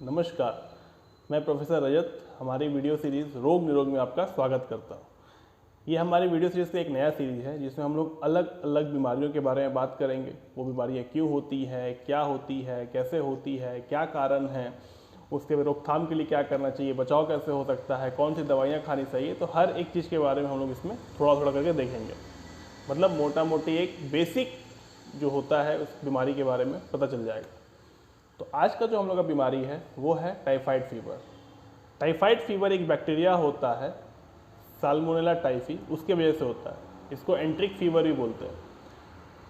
नमस्कार, मैं प्रोफेसर रजत हमारी वीडियो सीरीज़ रोग निरोग में आपका स्वागत करता हूँ। ये हमारी वीडियो सीरीज़ का एक नया सीरीज़ है जिसमें हम लोग अलग अलग बीमारियों के बारे में बात करेंगे। वो बीमारियाँ क्यों होती है, क्या होती है, कैसे होती है, क्या कारण है, उसके रोकथाम के लिए क्या करना चाहिए, बचाव कैसे हो सकता है, कौन सी दवाइयाँ खानी चाहिए। तो हर एक चीज़ के बारे में हम लोग इसमें थोड़ा थोड़ा करके देखेंगे। मतलब मोटा मोटी एक बेसिक जो होता है उस बीमारी के बारे में पता चल जाएगा। तो आज का जो हम लोग का बीमारी है वो है टाइफाइड फीवर। टाइफाइड फीवर एक बैक्टीरिया होता है साल्मोनेला टाइफी, उसके वजह से होता है। इसको एंट्रिक फीवर भी बोलते हैं।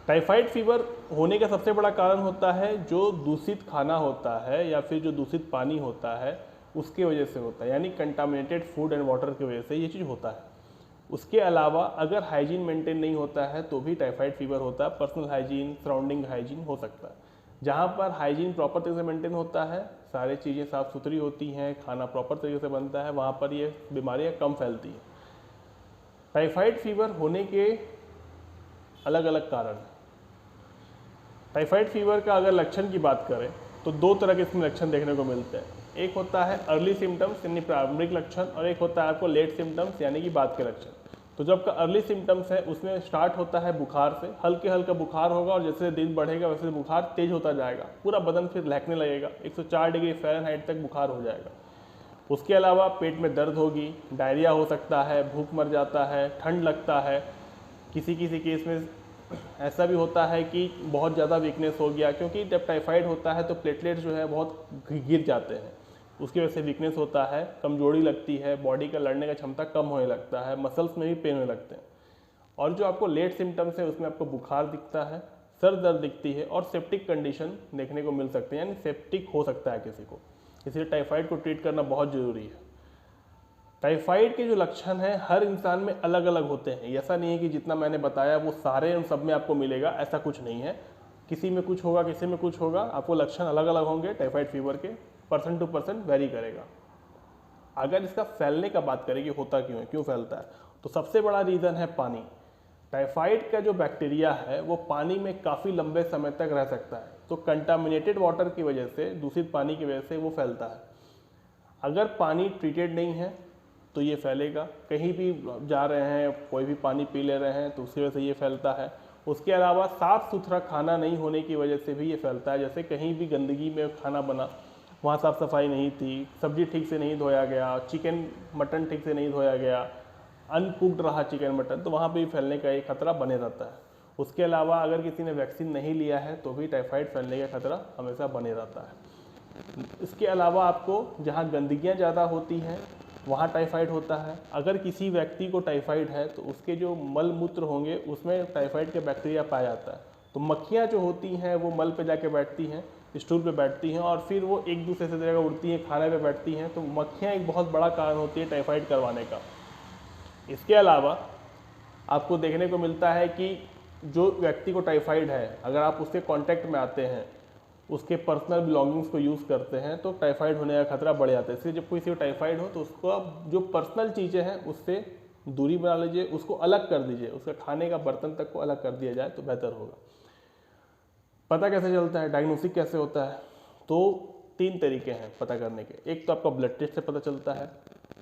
टाइफाइड फीवर होने का सबसे बड़ा कारण होता है जो दूषित खाना होता है या फिर जो दूषित पानी होता है उसके वजह से होता है, यानी कंटामिनेटेड फूड एंड वाटर की वजह से ये चीज़ होता है। उसके अलावा अगर हाइजीन मेंटेन नहीं होता है तो भी टाइफाइड फीवर होता है। पर्सनल हाइजीन, सराउंडिंग हाइजीन हो सकता है। जहाँ पर हाइजीन प्रॉपर तरीके से मेंटेन होता है, सारी चीज़ें साफ़ सुथरी होती हैं, खाना प्रॉपर तरीके से बनता है, वहाँ पर ये बीमारियाँ कम फैलती हैं। टाइफाइड फीवर होने के अलग अलग कारण हैं। टाइफाइड फीवर का अगर लक्षण की बात करें तो दो तरह के इसमें लक्षण देखने को मिलते हैं। एक होता है अर्ली सिम्टम्स यानी प्रारंभिक लक्षण, और एक होता है आपको लेट सिम्टम्स यानी कि बाद के लक्षण। तो जब का अर्ली सिम्टम्स है उसमें स्टार्ट होता है बुखार से, हल्के हल्का बुखार होगा और जैसे दिन बढ़ेगा वैसे बुखार तेज होता जाएगा, पूरा बदन फिर लहकने लगेगा, 104 डिग्री फ़ारेनहाइट तक बुखार हो जाएगा। उसके अलावा पेट में दर्द होगी, डायरिया हो सकता है, भूख मर जाता है, ठंड लगता है। किसी किसी केस में ऐसा भी होता है कि बहुत ज़्यादा वीकनेस हो गया, क्योंकि जब टाइफाइड होता है तो प्लेटलेट्स जो है बहुत गिर जाते हैं, उसकी वजह से वीकनेस होता है, कमजोरी लगती है, बॉडी का लड़ने का क्षमता कम होने लगता है, मसल्स में भी पेन होने लगते हैं। और जो आपको लेट सिम्टम्स है उसमें आपको बुखार दिखता है, सर दर्द दिखती है और सेप्टिक कंडीशन देखने को मिल सकते हैं, यानी सेप्टिक हो सकता है किसी को। इसलिए टाइफाइड को ट्रीट करना बहुत ज़रूरी है। टाइफाइड के जो लक्षण हैं हर इंसान में अलग अलग होते हैं। ऐसा नहीं है कि जितना मैंने बताया वो सारे उन सब में आपको मिलेगा, ऐसा कुछ नहीं है। किसी में कुछ होगा, किसी में कुछ होगा, आपको लक्षण अलग अलग होंगे। टाइफाइड फीवर के पर्सन टू पर्सन वेरी करेगा। अगर इसका फैलने का बात करें कि होता क्यों है, क्यों फैलता है, तो सबसे बड़ा रीज़न है पानी। टाइफाइड का जो बैक्टीरिया है वो पानी में काफ़ी लंबे समय तक रह सकता है, तो कंटामिनेटेड वाटर की वजह से, दूषित पानी की वजह से वो फैलता है। अगर पानी ट्रीटेड नहीं है तो ये फैलेगा। कहीं भी जा रहे हैं, कोई भी पानी पी ले रहे हैं तो उसकी वजह से ये फैलता है। उसके अलावा साफ़ सुथरा खाना नहीं होने की वजह से भी ये फैलता है। जैसे कहीं भी गंदगी में खाना बना, वहाँ साफ़ सफाई नहीं थी, सब्जी ठीक से नहीं धोया गया, चिकन मटन ठीक से नहीं धोया गया, अनकुक्ड रहा चिकन मटन, तो वहाँ पे भी फैलने का एक खतरा बने रहता है। उसके अलावा अगर किसी ने वैक्सीन नहीं लिया है तो भी टाइफाइड फैलने का खतरा हमेशा बने रहता है। इसके अलावा आपको जहाँ गंदगियाँ ज़्यादा होती हैं वहाँ टाइफाइड होता है। अगर किसी व्यक्ति को टाइफाइड है तो उसके जो मल मूत्र होंगे उसमें टाइफाइड के बैक्टीरिया पाया जाता है। तो मक्खियाँ जो होती हैं वो मल पे जाके बैठती हैं, स्टूल पे बैठती हैं और फिर वो एक दूसरे से जगह उड़ती हैं, खाने पे बैठती हैं। तो मक्खियाँ एक बहुत बड़ा कारण होती है टाइफाइड करवाने का। इसके अलावा आपको देखने को मिलता है कि जो व्यक्ति को टाइफाइड है, अगर आप उसके कांटेक्ट में आते हैं, उसके पर्सनल बिलोंगिंग्स को यूज़ करते हैं तो टाइफाइड होने का खतरा बढ़ जाता है। इसलिए जब किसी को टाइफाइड हो तो उसको आप जो पर्सनल चीज़ें हैं उससे दूरी बना लीजिए, उसको अलग कर दीजिए, उसका खाने का बर्तन तक को अलग कर दिया जाए तो बेहतर होगा। पता कैसे चलता है, डायग्नोसिस कैसे होता है? तो 3 तरीके हैं पता करने के। एक तो आपका ब्लड टेस्ट से पता चलता है,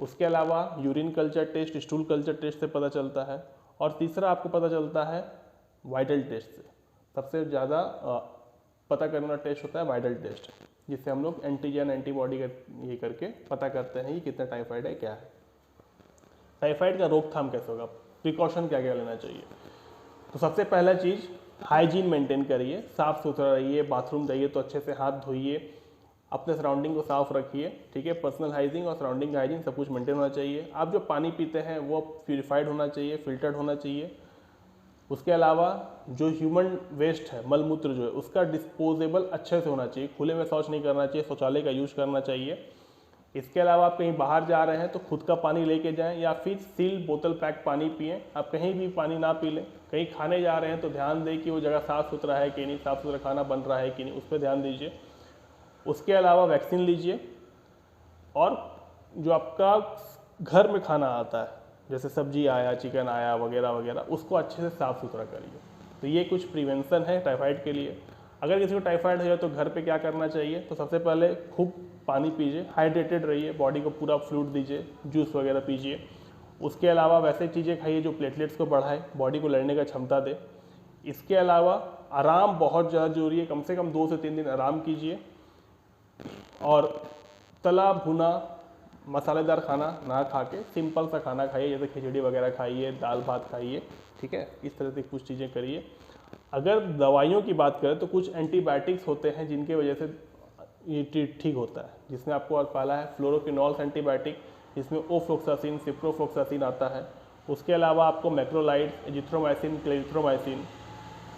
उसके अलावा urine culture test, stool culture test से पता चलता है, और तीसरा आपको पता चलता है वाइटल टेस्ट से। सबसे ज़्यादा पता करने वाला टेस्ट होता है वाइटल टेस्ट, जिससे हम लोग एंटीजन एंटीबॉडी का ये करके पता करते हैं कि कितना टाइफाइड है, क्या है। टाइफाइड का रोकथाम कैसे होगा, प्रिकॉशन क्या क्या लेना चाहिए? तो सबसे पहला चीज़, हाइजीन मेंटेन करिए, साफ़ सुथरा रहिए, बाथरूम जाइए तो अच्छे से हाथ धोइए, अपने सराउंडिंग को साफ़ रखिए, ठीक है। पर्सनल हाइजीन और सराउंडिंग हाइजीन सब कुछ मेंटेन होना चाहिए। आप जो पानी पीते हैं वो प्यूरिफाइड होना चाहिए, फिल्टर्ड होना चाहिए। उसके अलावा जो ह्यूमन वेस्ट है, मलमूत्र जो है, उसका डिस्पोजेबल अच्छे से होना चाहिए, खुले में शौच नहीं करना चाहिए, शौचालय का यूज़ करना चाहिए। इसके अलावा आप कहीं बाहर जा रहे हैं तो खुद का पानी लेके जाएं या फिर सील बोतल पैक पानी पिएं। आप कहीं भी पानी ना पी लें। कहीं खाने जा रहे हैं तो ध्यान दें कि वो जगह साफ़ सुथरा है कि नहीं, साफ़ सुथरा खाना बन रहा है कि नहीं, उस पर ध्यान दीजिए। उसके अलावा वैक्सीन लीजिए, और जो आपका घर में खाना आता है जैसे सब्जी आया, चिकन आया वगैरह वगैरह, उसको अच्छे से साफ़ सुथरा करिए। तो ये कुछ प्रिवेंशन है टाइफाइड के लिए। अगर किसी को टाइफाइड हो जाए तो घर पे क्या करना चाहिए, तो सबसे पहले खूब पानी पीजिए, हाइड्रेटेड रहिए, बॉडी को पूरा फ्लूइड दीजिए, जूस वगैरह पीजिए। उसके अलावा वैसे चीज़ें खाइए जो प्लेटलेट्स को बढ़ाए, बॉडी को लड़ने का क्षमता दे। इसके अलावा आराम बहुत ज़्यादा जरूरी है, कम से कम 2 से 3 दिन आराम कीजिए। और तला भुना मसालेदार खाना ना खा के सिंपल सा खाना खाइए, जैसे खिचड़ी वगैरह खाइए, दाल भात खाइए, ठीक है। इस तरह से कुछ चीज़ें करिए। अगर दवाइयों की बात करें तो कुछ एंटीबायोटिक्स होते हैं जिनके वजह से ये ठीक होता है, जिसमें आपको पहला है फ्लोरोक्विनोल्स एंटीबायोटिक, जिसमें ओफ्लोक्सासिन, सिप्रोफ्लोक्सासिन आता है। उसके अलावा आपको macrolide, azithromycin, clarithromycin,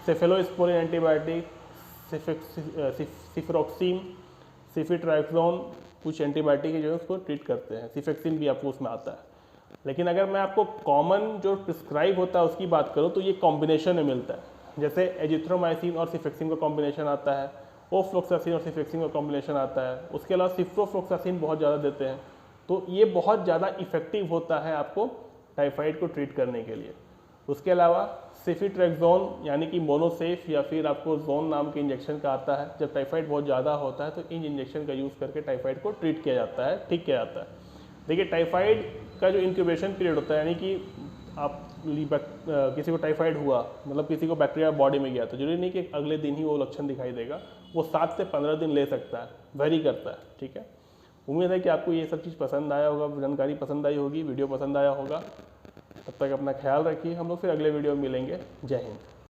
cephalosporin antibiotic, सिफ्रोक्सिन, सिफिट्राइक्सोन, कुछ एंटीबायोटिक है जो उसको ट्रीट करते हैं। सिफेक्सिन भी आपको उसमें आता है। लेकिन अगर मैं आपको कॉमन जो प्रिस्क्राइब होता है उसकी बात करूँ तो ये कॉम्बिनेशन में मिलता है। जैसे एजिथ्रोमाइसिन और सिफेक्सिन का कॉम्बिनेशन आता है, ओफ्लोक्सासिन और सिफेक्सिन का कॉम्बिनेशन आता है। उसके अलावा सिप्रोफ्लोक्सासिन बहुत ज़्यादा देते हैं। तो ये बहुत ज़्यादा इफेक्टिव होता है आपको टाइफाइड को ट्रीट करने के लिए। उसके अलावा सिफिट्रेक्सोन यानी कि मोनोसेफ या फिर आपको जोन नाम के इंजेक्शन का आता है। जब टाइफाइड बहुत ज़्यादा होता है तो इन इंजेक्शन का यूज़ करके टाइफाइड को ट्रीट किया जाता है, ठीक किया जाता है। देखिए टाइफाइड का जो इंक्यूबेशन पीरियड होता है, यानी कि आप किसी को टाइफाइड हुआ, मतलब किसी को बैक्टीरिया बॉडी में गया, तो जरूरी नहीं कि अगले दिन ही वो लक्षण दिखाई देगा, वो 7 से 15 दिन ले सकता है, वेरी करता है, ठीक है। उम्मीद है कि आपको ये सब चीज़ पसंद आया होगा, जानकारी पसंद आई होगी, वीडियो पसंद आया होगा। तब तक अपना ख्याल रखिए, हम लोग फिर अगले वीडियो में मिलेंगे। जय हिंद।